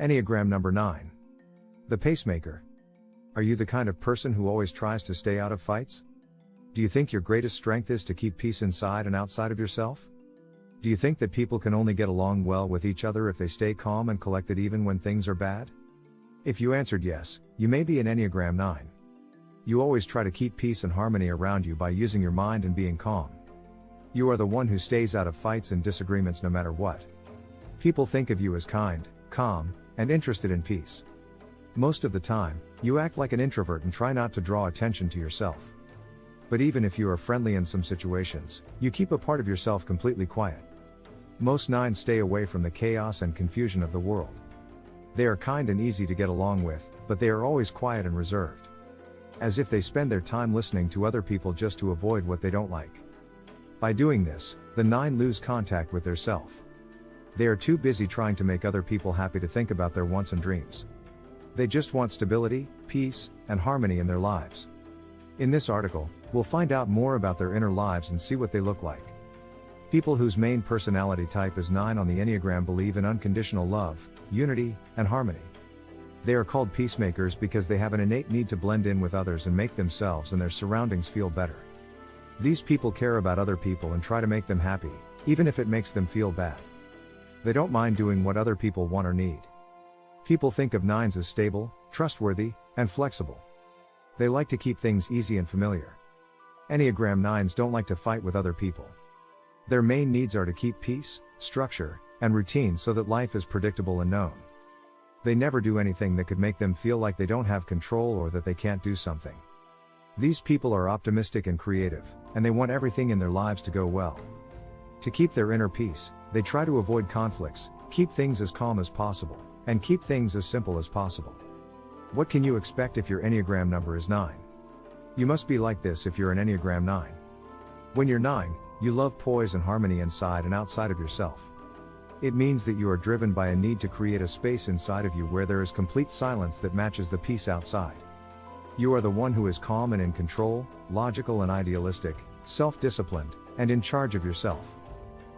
Enneagram number 9. The pacemaker. Are you the kind of person who always tries to stay out of fights? Do you think your greatest strength is to keep peace inside and outside of yourself? Do you think that people can only get along well with each other if they stay calm and collected even when things are bad? If you answered yes, you may be an Enneagram 9. You always try to keep peace and harmony around you by using your mind and being calm. You are the one who stays out of fights and disagreements no matter what. People think of you as kind, calm, and interested in peace. Most of the time, you act like an introvert and try not to draw attention to yourself. But even if you are friendly in some situations, you keep a part of yourself completely quiet. Most 9s stay away from the chaos and confusion of the world. They are kind and easy to get along with, but they are always quiet and reserved. As if they spend their time listening to other people just to avoid what they don't like. By doing this, the 9 lose contact with their self. They are too busy trying to make other people happy to think about their wants and dreams. They just want stability, peace, and harmony in their lives. In this article, we'll find out more about their inner lives and see what they look like. People whose main personality type is 9 on the Enneagram believe in unconditional love, unity, and harmony. They are called peacemakers because they have an innate need to blend in with others and make themselves and their surroundings feel better. These people care about other people and try to make them happy, even if it makes them feel bad. They don't mind doing what other people want or need. People think of 9s as stable, trustworthy, and flexible. They like to keep things easy and familiar. Enneagram 9s don't like to fight with other people. Their main needs are to keep peace, structure, and routine so that life is predictable and known. They never do anything that could make them feel like they don't have control or that they can't do something. These people are optimistic and creative, and they want everything in their lives to go well. To keep their inner peace, they try to avoid conflicts, keep things as calm as possible, and keep things as simple as possible. What can you expect if your Enneagram number is 9? You must be like this if you're an Enneagram 9. When you're 9, you love poise and harmony inside and outside of yourself. It means that you are driven by a need to create a space inside of you where there is complete silence that matches the peace outside. You are the one who is calm and in control, logical and idealistic, self-disciplined, and in charge of yourself.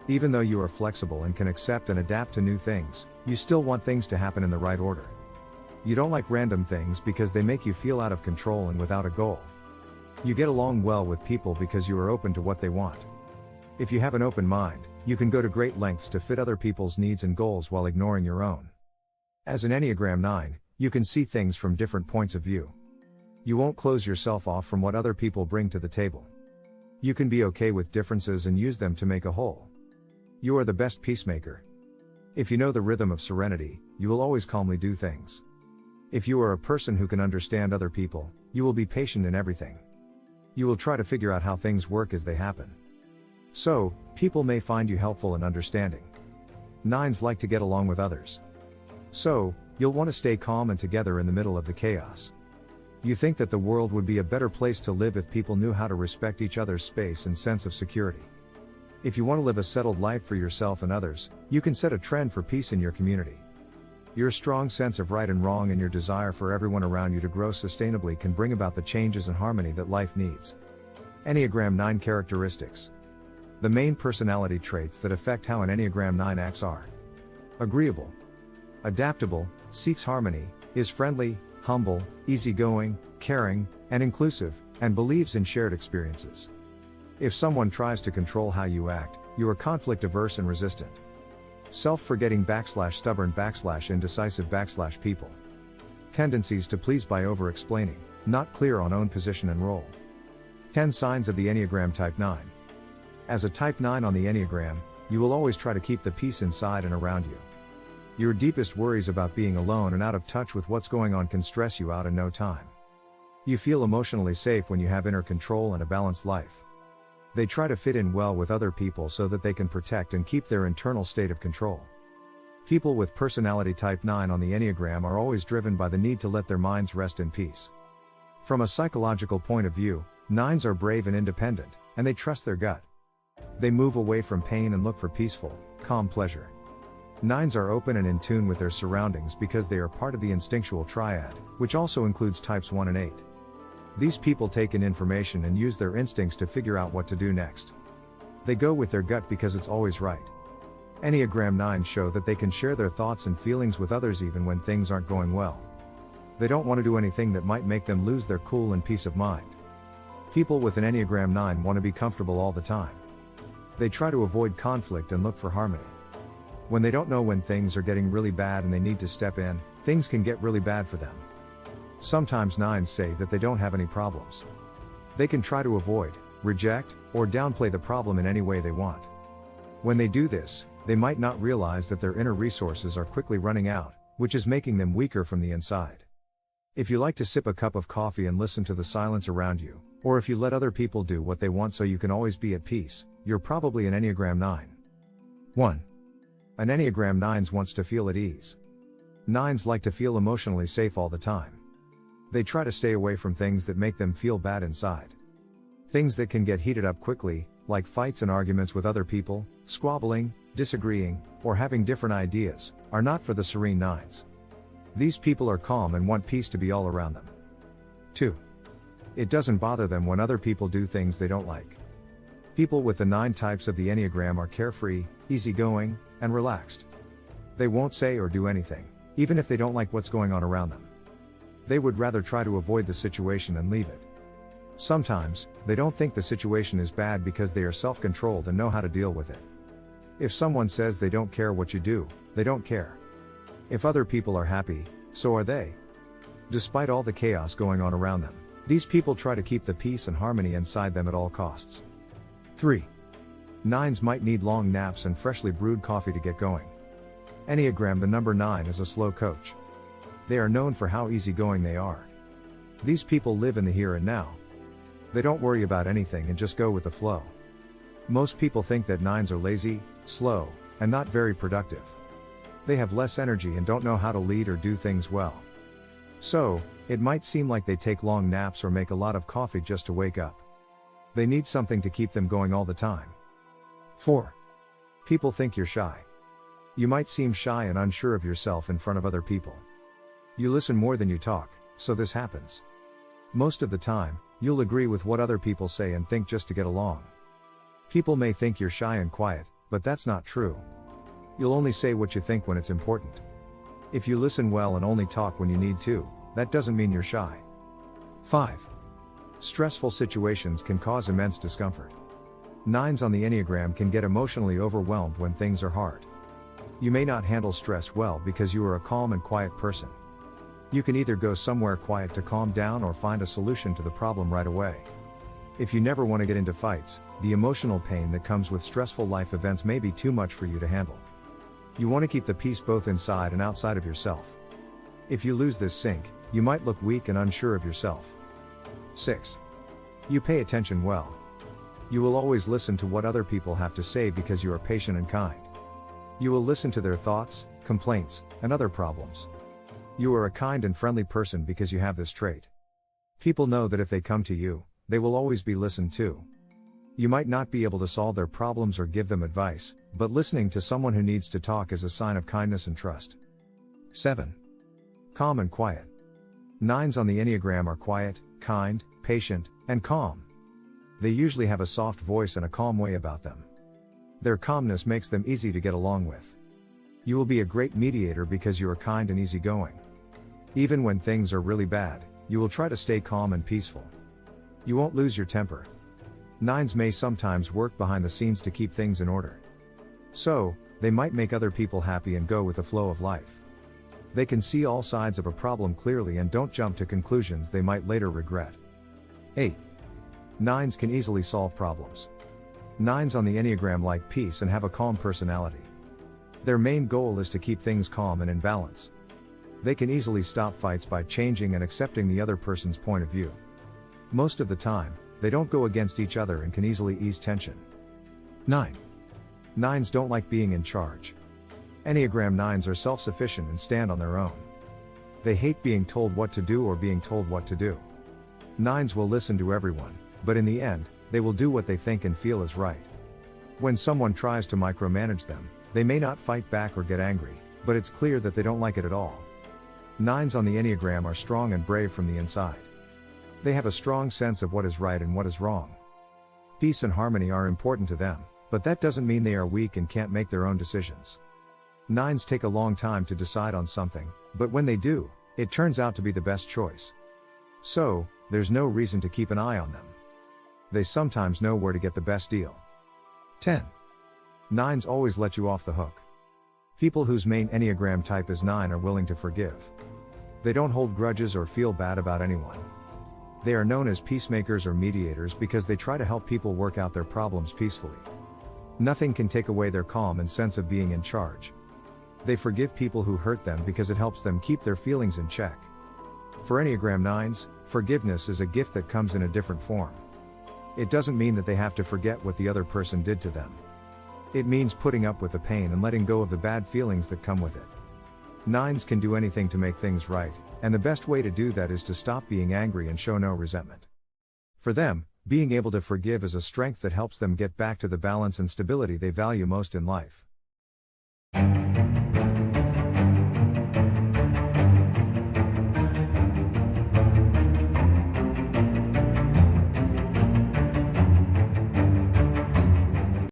Even though you are flexible and can accept and adapt to new things, you still want things to happen in the right order. You don't like random things because they make you feel out of control and without a goal. You get along well with people because you are open to what they want. If you have an open mind, you can go to great lengths to fit other people's needs and goals while ignoring your own. As an Enneagram 9, you can see things from different points of view. You won't close yourself off from what other people bring to the table. You can be okay with differences and use them to make a whole. You are the best peacemaker. If you know the rhythm of serenity, you will always calmly do things. If you are a person who can understand other people, you will be patient in everything. You will try to figure out how things work as they happen. So, people may find you helpful and understanding. 9s like to get along with others. So, you'll want to stay calm and together in the middle of the chaos. You think that the world would be a better place to live if people knew how to respect each other's space and sense of security. If you want to live a settled life for yourself and others, you can set a trend for peace in your community. Your strong sense of right and wrong and your desire for everyone around you to grow sustainably can bring about the changes and harmony that life needs. Enneagram 9 characteristics. The main personality traits that affect how an Enneagram 9 acts are: agreeable, adaptable, seeks harmony, is friendly, humble, easygoing, caring, and inclusive, and believes in shared experiences. If someone tries to control how you act, you are conflict averse and resistant. Self-forgetting / stubborn / indecisive / people. Tendencies to please by over-explaining, not clear on own position and role. 10 signs of the Enneagram Type 9. As a Type 9 on the Enneagram, you will always try to keep the peace inside and around you. Your deepest worries about being alone and out of touch with what's going on can stress you out in no time. You feel emotionally safe when you have inner control and a balanced life. They try to fit in well with other people so that they can protect and keep their internal state of control. People with personality type 9 on the Enneagram are always driven by the need to let their minds rest in peace. From a psychological point of view, 9s are brave and independent, and they trust their gut. They move away from pain and look for peaceful, calm pleasure. 9s are open and in tune with their surroundings because they are part of the instinctual triad, which also includes types 1 and 8. These people take in information and use their instincts to figure out what to do next. They go with their gut because it's always right. Enneagram 9s show that they can share their thoughts and feelings with others even when things aren't going well. They don't want to do anything that might make them lose their cool and peace of mind. People with an Enneagram 9 want to be comfortable all the time. They try to avoid conflict and look for harmony. When they don't know when things are getting really bad and they need to step in, things can get really bad for them. Sometimes 9s say that they don't have any problems. They can try to avoid, reject, or downplay the problem in any way they want. When they do this, they might not realize that their inner resources are quickly running out, which is making them weaker from the inside. If you like to sip a cup of coffee and listen to the silence around you, or if you let other people do what they want so you can always be at peace, you're probably an Enneagram 9. 1. An Enneagram 9 wants to feel at ease. 9s like to feel emotionally safe all the time. They try to stay away from things that make them feel bad inside. Things that can get heated up quickly, like fights and arguments with other people, squabbling, disagreeing, or having different ideas, are not for the serene 9s. These people are calm and want peace to be all around them. 2. It doesn't bother them when other people do things they don't like. People with the 9 types of the Enneagram are carefree, easygoing, and relaxed. They won't say or do anything, even if they don't like what's going on around them. They would rather try to avoid the situation and leave it. Sometimes, they don't think the situation is bad because they are self-controlled and know how to deal with it. If someone says they don't care what you do, they don't care. If other people are happy, so are they. Despite all the chaos going on around them, these people try to keep the peace and harmony inside them at all costs. 3. 9s might need long naps and freshly brewed coffee to get going. Enneagram the number 9 is a slow coach. They are known for how easygoing they are. These people live in the here and now. They don't worry about anything and just go with the flow. Most people think that 9s are lazy, slow, and not very productive. They have less energy and don't know how to lead or do things well. So, it might seem like they take long naps or make a lot of coffee just to wake up. They need something to keep them going all the time. 4. People think you're shy. You might seem shy and unsure of yourself in front of other people. You listen more than you talk, so this happens. Most of the time, you'll agree with what other people say and think just to get along. People may think you're shy and quiet, but that's not true. You'll only say what you think when it's important. If you listen well and only talk when you need to, that doesn't mean you're shy. 5. Stressful situations can cause immense discomfort. 9s on the Enneagram can get emotionally overwhelmed when things are hard. You may not handle stress well because you are a calm and quiet person. You can either go somewhere quiet to calm down or find a solution to the problem right away. If you never want to get into fights, the emotional pain that comes with stressful life events may be too much for you to handle. You want to keep the peace both inside and outside of yourself. If you lose this sync, you might look weak and unsure of yourself. 6. You pay attention well. You will always listen to what other people have to say because you are patient and kind. You will listen to their thoughts, complaints, and other problems. You are a kind and friendly person because you have this trait. People know that if they come to you, they will always be listened to. You might not be able to solve their problems or give them advice, but listening to someone who needs to talk is a sign of kindness and trust. 7. Calm and quiet. 9s on the Enneagram are quiet, kind, patient, and calm. They usually have a soft voice and a calm way about them. Their calmness makes them easy to get along with. You will be a great mediator because you are kind and easygoing. Even when things are really bad, you will try to stay calm and peaceful. You won't lose your temper. 9s may sometimes work behind the scenes to keep things in order. So, they might make other people happy and go with the flow of life. They can see all sides of a problem clearly and don't jump to conclusions they might later regret. 8. 9s can easily solve problems. 9s on the Enneagram like peace and have a calm personality. Their main goal is to keep things calm and in balance. They can easily stop fights by changing and accepting the other person's point of view. Most of the time, they don't go against each other and can easily ease tension. 9. 9s don't like being in charge. Enneagram 9s are self-sufficient and stand on their own. They hate being told what to do or being told what to do. 9s will listen to everyone, but in the end, they will do what they think and feel is right. When someone tries to micromanage them, they may not fight back or get angry, but it's clear that they don't like it at all. 9s on the Enneagram are strong and brave from the inside. They have a strong sense of what is right and what is wrong. Peace and harmony are important to them, But that doesn't mean they are weak and can't make their own decisions. 9s take a long time to decide on something, but when they do, it turns out to be the best choice. So, there's no reason to keep an eye on them. They sometimes know where to get the best deal. 10. 9s always let you off the hook. People whose main Enneagram type is 9 are willing to forgive. They don't hold grudges or feel bad about anyone. They are known as peacemakers or mediators because they try to help people work out their problems peacefully. Nothing can take away their calm and sense of being in charge. They forgive people who hurt them because it helps them keep their feelings in check. For Enneagram 9s, forgiveness is a gift that comes in a different form. It doesn't mean that they have to forget what the other person did to them. It means putting up with the pain and letting go of the bad feelings that come with it. 9s can do anything to make things right, and the best way to do that is to stop being angry and show no resentment. For them, being able to forgive is a strength that helps them get back to the balance and stability they value most in life.